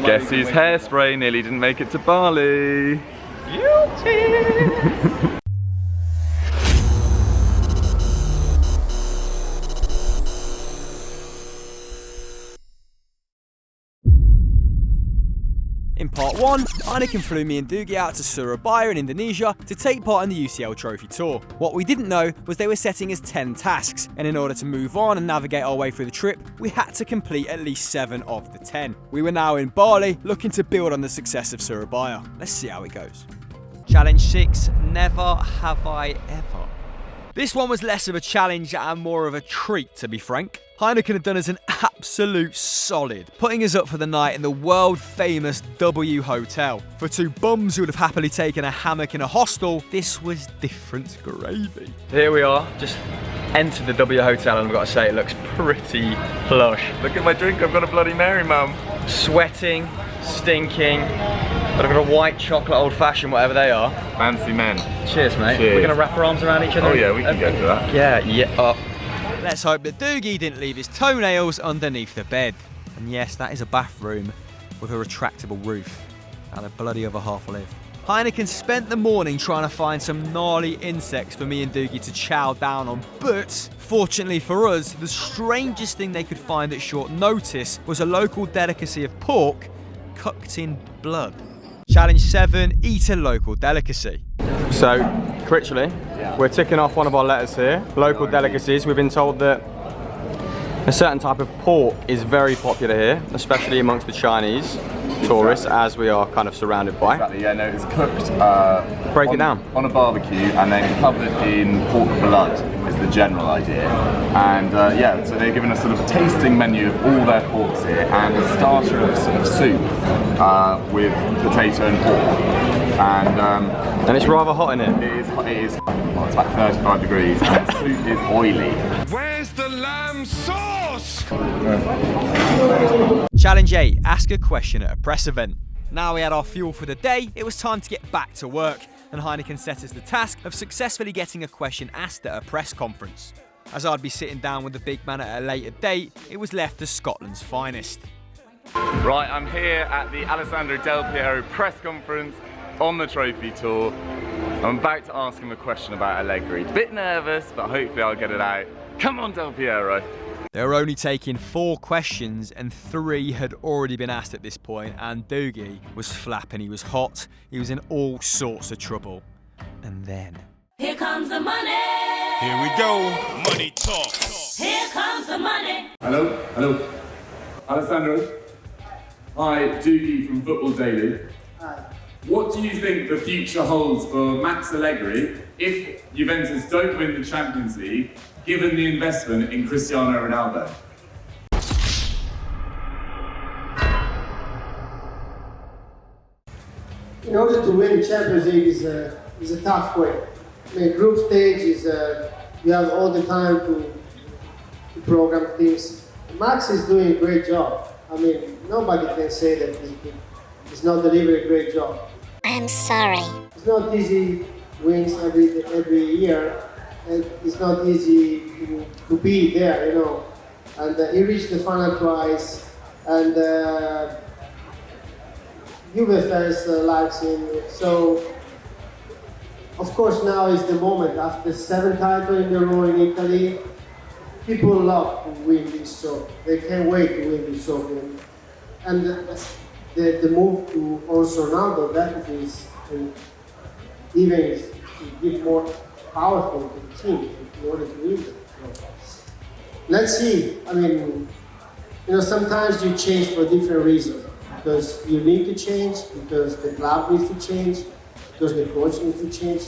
Guess whose hairspray nearly didn't make it to Bali? Guilty! In part 1, Heineken flew me and Doogie out to Surabaya in Indonesia to take part in the UCL Trophy Tour. What we didn't know was they were setting us 10 tasks, and in order to move on and navigate our way through the trip, we had to complete at least 7 of the 10. We were now in Bali, looking to build on the success of Surabaya. Let's see how it goes. Challenge 6, never have I ever. This one was less of a challenge and more of a treat, to be frank. Heineken had done us an absolute solid, putting us up for the night in the world-famous W Hotel. For two bums who would have happily taken a hammock in a hostel, this was different gravy. Here we are, just entered the W Hotel, and I've got to say it looks pretty plush. Look at my drink, I've got a Bloody Mary, mum. Sweating, stinking, but I've got a white chocolate old-fashioned, whatever they are. Fancy men. Cheers, mate. Cheers. We're going to wrap our arms around each other. Oh yeah, we can go for that. Yeah. Let's hope that Doogie didn't leave his toenails underneath the bed. And yes, that is a bathroom with a retractable roof. How the bloody other half live. Heineken spent the morning trying to find some gnarly insects for me and Doogie to chow down on, but fortunately for us, the strangest thing they could find at short notice was a local delicacy of pork cooked in blood. Challenge 7, eat a local delicacy. So, literally, we're ticking off one of our letters here. Local delicacies. We've been told that a certain type of pork is very popular here, especially amongst the Chinese tourists, as we are kind of surrounded by. Exactly, yeah, no, it's cooked Break it down. On a barbecue and then covered in pork blood is the general idea. And yeah, so they're giving us sort of a tasting menu of all their porks here and a starter of sort of soup with potato and pork. And it's rather hot in it. It is hot, it's about 35 degrees and the soup is oily. Where's the lamb sauce? Challenge 8, ask a question at a press event. Now we had our fuel for the day, it was time to get back to work, and Heineken set us the task of successfully getting a question asked at a press conference. As I'd be sitting down with the big man at a later date, it was left to Scotland's finest. Right, I'm here at the Alessandro Del Piero press conference on the trophy tour. I'm about to ask him a question about Allegri. Bit nervous, but hopefully I'll get it out. Come on, Del Piero. They were only taking 4 questions and 3 had already been asked at this point, and Doogie was flapping, he was hot, he was in all sorts of trouble. And then... Here comes the money! Here we go, money talk. Here comes the money! Hello. Alessandro. Hi, Doogie from Football Daily. Hi. What do you think the future holds for Max Allegri if Juventus don't win the Champions League, given the investment in Cristiano Ronaldo? In order to win the Champions League is a tough way. I mean, group stage is you have all the time to program things. Max is doing a great job. I mean, nobody can say that he's not delivering a great job. I'm sorry. It's not easy wins every year, and it's not easy to be there, you know. And he reached the final twice, and Juve fans likes him. So, of course, now is the moment. After 7 titles in a row in Italy, people love to win this trophy. They can't wait to win this trophy. And the move to also Ronaldo definitely is even give more powerful to the team in order to win it. So, let's see. I mean, you know, sometimes you change for different reasons. Because you need to change, because the club needs to change, because the coach needs to change.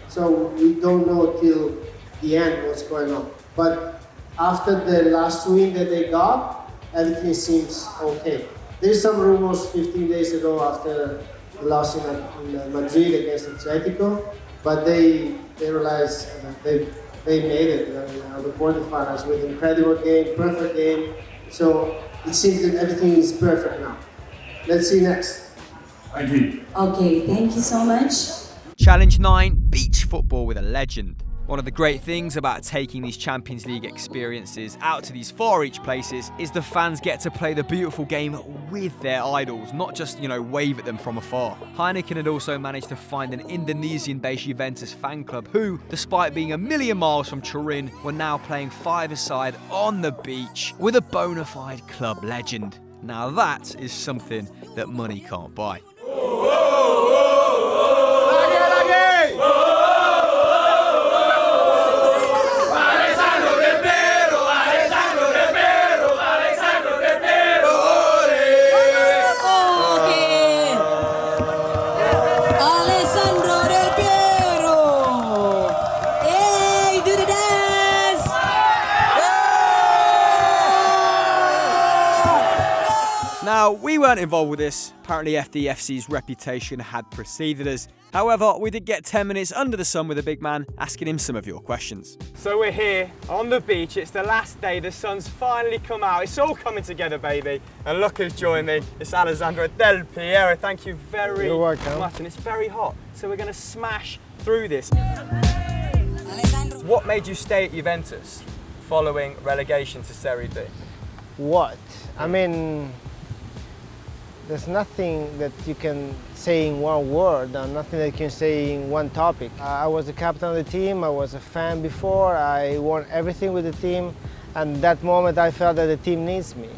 So we don't know till the end what's going on. But after the last win that they got, everything seems okay. There's some rumors 15 days ago after the loss in Madrid against Atletico, but they realized they made it. The quarterfinals with incredible game, perfect game. So it seems that everything is perfect now. Let's see next. Thank you. Okay, thank you so much. Challenge 9, beach football with a legend. One of the great things about taking these Champions League experiences out to these far-reach places is the fans get to play the beautiful game with their idols, not just, wave at them from afar. Heineken had also managed to find an Indonesian-based Juventus fan club who, despite being a million miles from Turin, were now playing five-a-side on the beach with a bona fide club legend. Now that is something that money can't buy. Now, we weren't involved with this. Apparently FDFC's reputation had preceded us. However, we did get 10 minutes under the sun with the big man, asking him some of your questions. So we're here on the beach. It's the last day. The sun's finally come out. It's all coming together, baby. And look who's joined me. It's Alessandro Del Piero. Thank you very much. And it's very hot. So we're going to smash through this. What made you stay at Juventus following relegation to Serie B? What? I mean, there's nothing that you can say in one word, and nothing that you can say in one topic. I was the captain of the team, I was a fan before, I won everything with the team, and that moment I felt that the team needs me,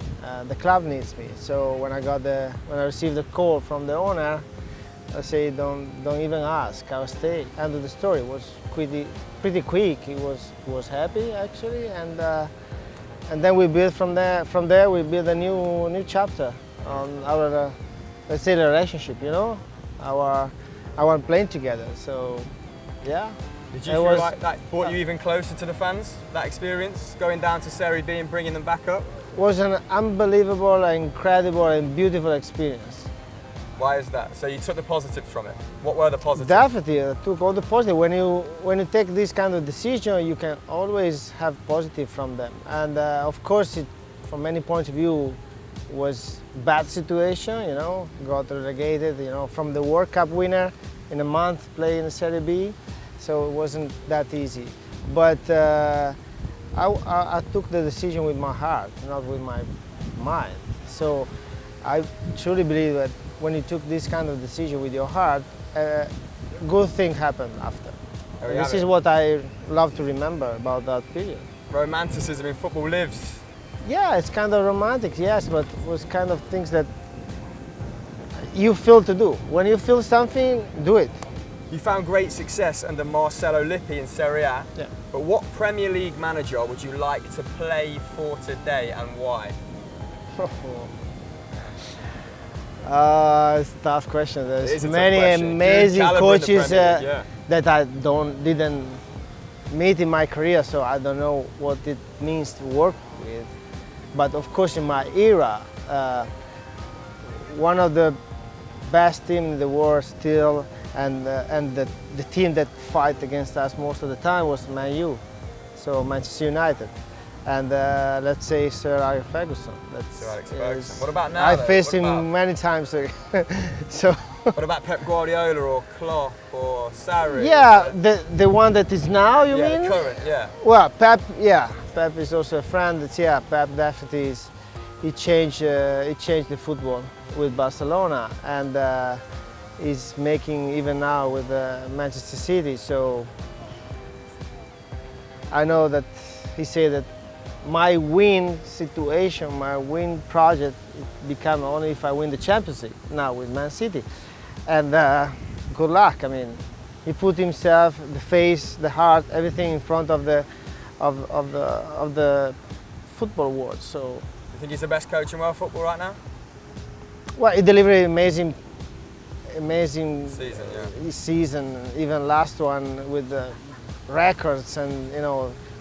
the club needs me. So when I received the call from the owner, I said, don't even ask, I'll stay. End of the story. It was pretty quick. He was happy actually, and then we built from there we built a new chapter on our, let's say, the relationship, our playing together. So, yeah. Did you feel like that brought you even closer to the fans, that experience, going down to Serie B and bringing them back up? It was an unbelievable, incredible and beautiful experience. Why is that? So you took the positives from it. What were the positives? Definitely, I took all the positive. When you take this kind of decision, you can always have positive from them. And of course, from many points of view, was bad situation, got relegated, from the World Cup winner in a month playing in Serie B, so it wasn't that easy. But I took the decision with my heart, not with my mind. So I truly believe that when you took this kind of decision with your heart, good thing happened after. This is what I love to remember about that period. Romanticism in football lives. Yeah, it's kind of romantic, yes, but it was kind of things that you feel to do. When you feel something, do it. You found great success under Marcello Lippi in Serie A, yeah. But what Premier League manager would you like to play for today and why? It's a tough question. There's many amazing coaches that I didn't meet in my career, so I don't know what it means to work with. But of course, in my era, one of the best teams in the world still, and the team that fight against us most of the time was Man U, so Manchester United. And let's say Sir Alex Ferguson. Sir Alex Ferguson. What about now? I faced him many times. So. What about Pep Guardiola or Klopp or Sarri? Yeah, the one that is now, you mean? Yeah, the current, yeah. Well, Pep, yeah. Pep is also a friend. Pep definitely is. He changed the football with Barcelona, and is making even now with Manchester City. So I know that he said that my win situation, my win project, it become only if I win the Champions League now with Man City. And good luck. I mean, he put himself, the face, the heart, everything in front of the football world. So. Do you think he's the best coach in world football right now? Well, he delivered amazing season, even last one with the records, and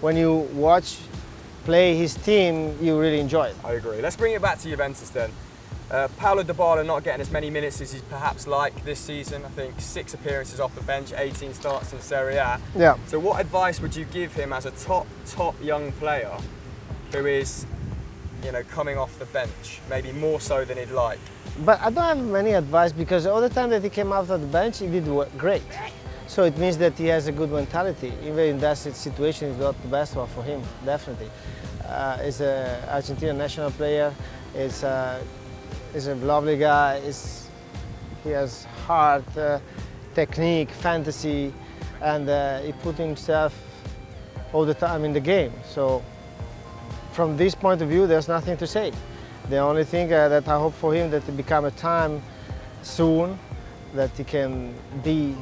when you watch play his team, you really enjoy it. I agree. Let's bring it back to Juventus then. Paulo Dybala not getting as many minutes as he'd perhaps like this season. I think 6 appearances off the bench, 18 starts in Serie A. Yeah. So what advice would you give him as a top young player who is, coming off the bench, maybe more so than he'd like? But I don't have many advice, because all the time that he came out of the bench, he did great. So it means that he has a good mentality. Even in that situation, it's not the best one for him, definitely. He's an Argentinian national player. He's a lovely guy. He has heart, technique, fantasy, and he put himself all the time in the game. So from this point of view, there's nothing to say. The only thing that I hope for him that it become a time soon that he can be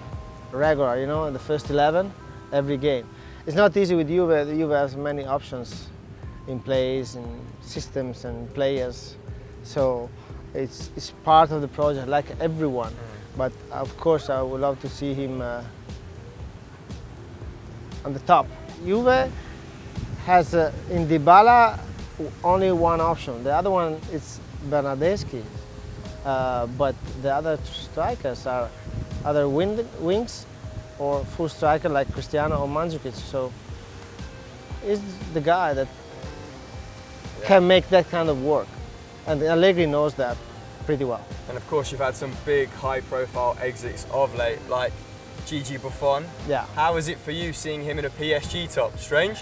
regular, you know, in the first 11 every game. It's not easy with Juve. Juve has many options in plays and systems and players. So it's part of the project, like everyone. But of course, I would love to see him on the top. Juve has in Dybala only one option. The other one is Bernardeschi. But the other strikers are either wings or full striker like Cristiano or Mandzukic. So he's the guy that can make that kind of work. And Allegri knows that pretty well. And of course, you've had some big, high-profile exits of late, like Gigi Buffon. Yeah. How was it for you seeing him in a PSG top? Strange?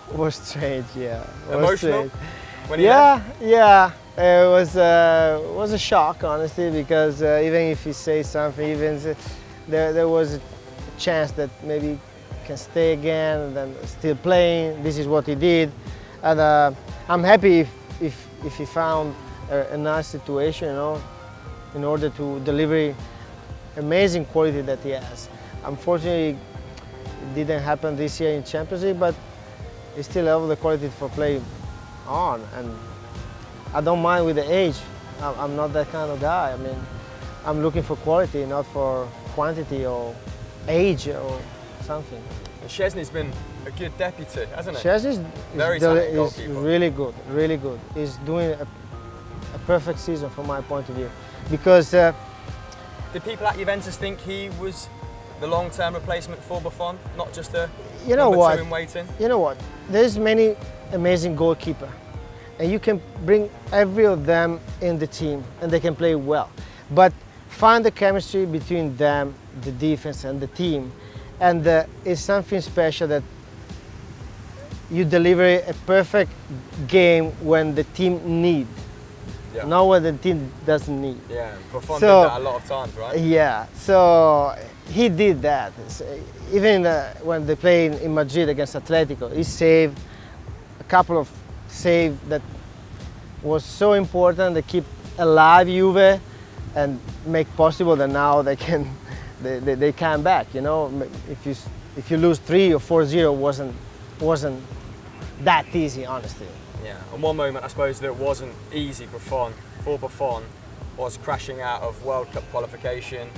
It was strange, yeah. Emotional? When he left? Yeah. It was a shock, honestly, because even if he says something, there was a chance that maybe he can stay again and then still playing. This is what he did, and I'm happy if he found a nice situation, you know, in order to deliver amazing quality that he has. Unfortunately, it didn't happen this year in Champions League, but he still have the quality for play on, and I don't mind with the age. I'm not that kind of guy. I mean, I'm looking for quality, not for quantity or age or something. And Szczesny's been a good deputy, hasn't he? Szczesny is really good, really good. He's doing a perfect season from my point of view. Because did people at Juventus think he was the long-term replacement for Buffon, not just a number two in waiting? You know what? There's many amazing goalkeepers, and you can bring every of them in the team, and they can play well. But find the chemistry between them, the defense, and the team, and it's something special that you deliver a perfect game when the team needs. Yeah. Not when the team doesn't need. Yeah, Buffon did that a lot of times, right? Yeah, so he did that. Even when they played in Madrid against Atletico, he saved a couple of saves that was so important to keep alive Juve and make possible that now they can they come back. You know, if you lose 3 or 4-0 wasn't that easy, honestly. Yeah, and one moment I suppose that wasn't easy for Buffon was crashing out of World Cup qualification,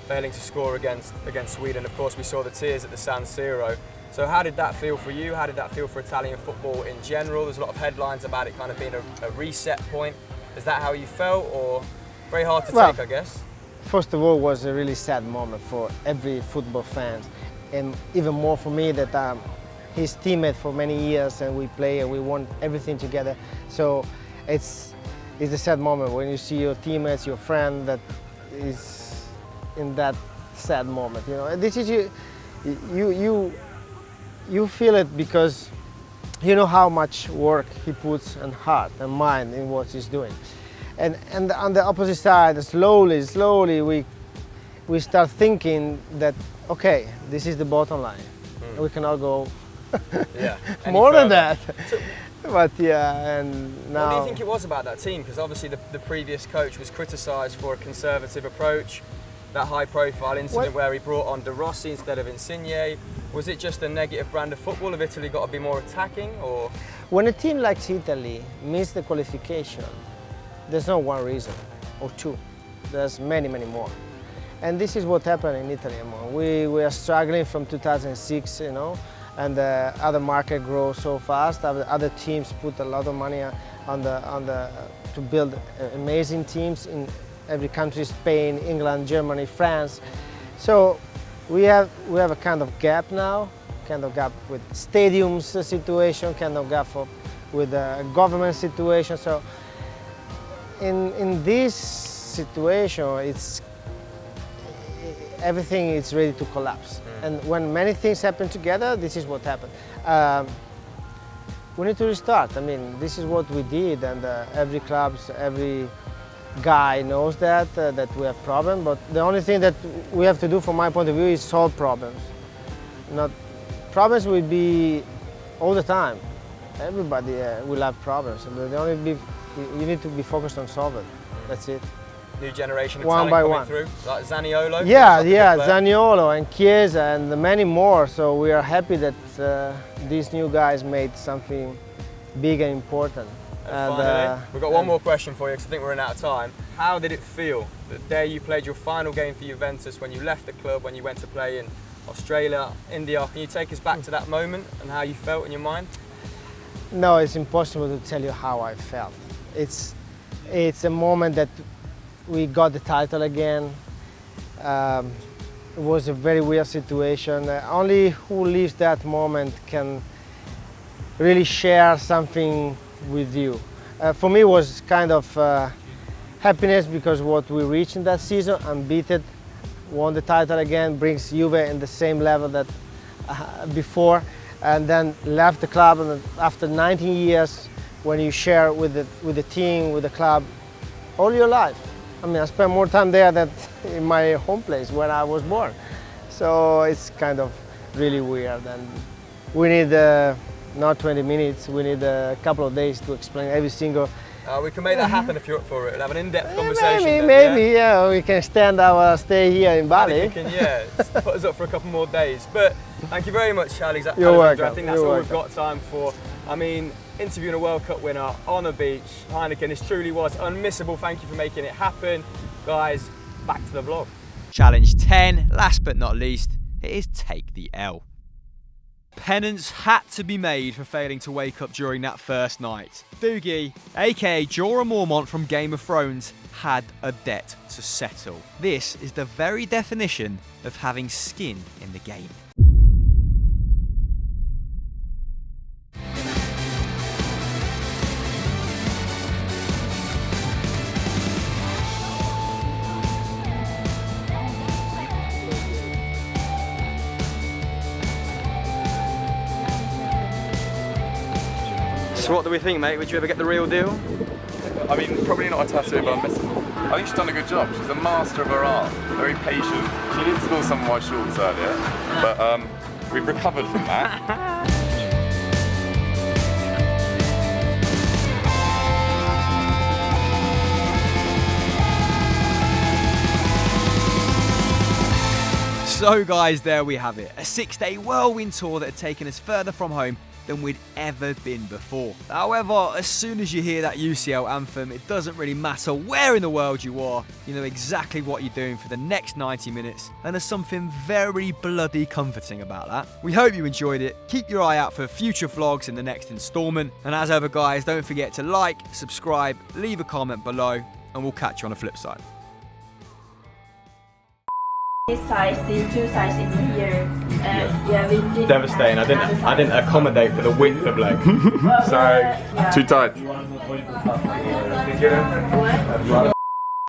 failing to score against Sweden. Of course, we saw the tears at the San Siro. So how did that feel for you? How did that feel for Italian football in general? There's a lot of headlines about it kind of being a reset point. Is that how you felt, or very hard to take, I guess? First of all, it was a really sad moment for every football fan, and even more for me that I'm his teammate for many years, and we play and we won everything together. So it's a sad moment when you see your teammates, your friend that is in that sad moment. You know, this is you feel it because you know how much work he puts and heart and mind in what he's doing. And on the opposite side, slowly we start thinking that okay, this is the bottom line. We cannot go more than that. So, but yeah, and now. What do you think it was about that team? Because obviously the previous coach was criticised for a conservative approach. That high-profile incident where he brought on De Rossi instead of Insigne. Was it just a negative brand of football? Have Italy got to be more attacking, or? When a team like Italy missed the qualification, there's not one reason or two. There's many more. And this is what happened in Italy. We are struggling from 2006, you know, and the other market grows so fast. Other teams put a lot of money to build amazing teams in every country: Spain, England, Germany, France. So we have a kind of gap now, kind of gap with stadiums situation, kind of gap with the government situation. So in this situation, everything is ready to collapse. And when many things happen together, this is what happened. We need to restart. I mean, this is what we did, and every club, every guy knows that we have problems. But the only thing that we have to do, from my point of view, is solve problems. Problems will be all the time. Everybody will have problems. You need to be focused on solving. That's it. New generation of one talent by coming one through, like Zaniolo. Yeah, Zaniolo and Chiesa and many more. So we are happy that these new guys made something big and important. And finally, we've got one more question for you because I think we're running out of time. How did it feel the day you played your final game for Juventus, when you left the club, when you went to play in Australia, India? Can you take us back to that moment and how you felt in your mind? No, it's impossible to tell you how I felt. It's a moment that we got the title again. It was a very weird situation. Only who lives that moment can really share something with you. For me, it was kind of happiness because what we reached in that season, unbeaten, won the title again, brings Juve in the same level that before, and then left the club. And after 19 years, when you share with the team, with the club, all your life. I mean, I spent more time there than in my home place where I was born. So it's kind of really weird, and we need not 20 minutes, we need a couple of days to explain every single... We can make that happen if you're up for it. We'll have an in-depth conversation. Maybe, yeah, we can stand our stay here in Bali. Put us up for a couple more days. But thank you very much, Alexander. You're welcome. I think that's all we've got time for. I mean, interviewing a World Cup winner on a beach, Heineken, this truly was unmissable. Thank you for making it happen. Guys, back to the vlog. Challenge 10, last but not least, it is take the L. Penance had to be made for failing to wake up during that first night. Doogie, aka Jorah Mormont from Game of Thrones, had a debt to settle. This is the very definition of having skin in the game. So what do we think, mate? Would you ever get the real deal? I mean, probably not a tattoo, but I think she's done a good job. She's a master of her art, very patient. She did spill some of my shorts earlier, but we've recovered from that. So guys, there we have it. A 6-day whirlwind tour that had taken us further from home than we'd ever been before. However, as soon as you hear that UCL anthem, it doesn't really matter where in the world you are, you know exactly what you're doing for the next 90 minutes, and there's something very bloody comforting about that. We hope you enjoyed it. Keep your eye out for future vlogs in the next instalment, and as ever guys, don't forget to like, subscribe, leave a comment below, and we'll catch you on the flip side. This size, these two sizes in here, yeah, we did. Devastating. I didn't accommodate for the width of leg. So Too tight. What?